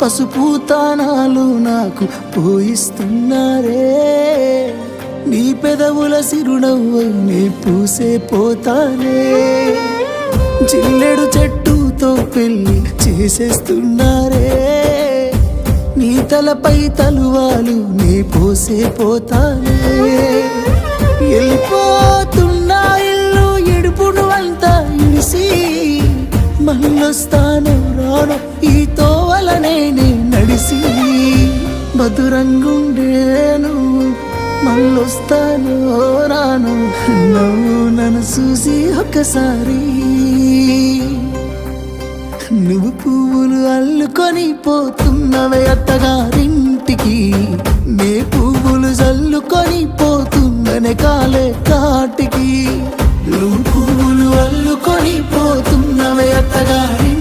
పసుపు తానాలు నాకు పోయిస్తున్నారే. నీ పెదవుల సిరునవ్వై నీ పూసే పోతానే. జిల్లెడు చెట్టుతో పెళ్లి చేసేస్తున్నారే. నీ తలపై తలువాలు నీ పోసే పోతానే. వెళ్ళిపోతున్నా ఇల్లు ఎడుపును అంతా ఇడిసి, మళ్ళొస్తాను రాను ఈ తోవలనే నడిసి. మధురంగుండేను మళ్ళొస్తాను రాను, నువ్వు నన్ను చూసి ఒక్కసారి. నువ్వు పువ్వులు అల్లుకొని పోతున్నవే అత్తగారింటికి, నే పువ్వులు జల్లుకొని పోతున్ననే కాలే కాటికి. నువ్వు పువ్వులు అల్లుకొని పోతున్నవే అత్తగారి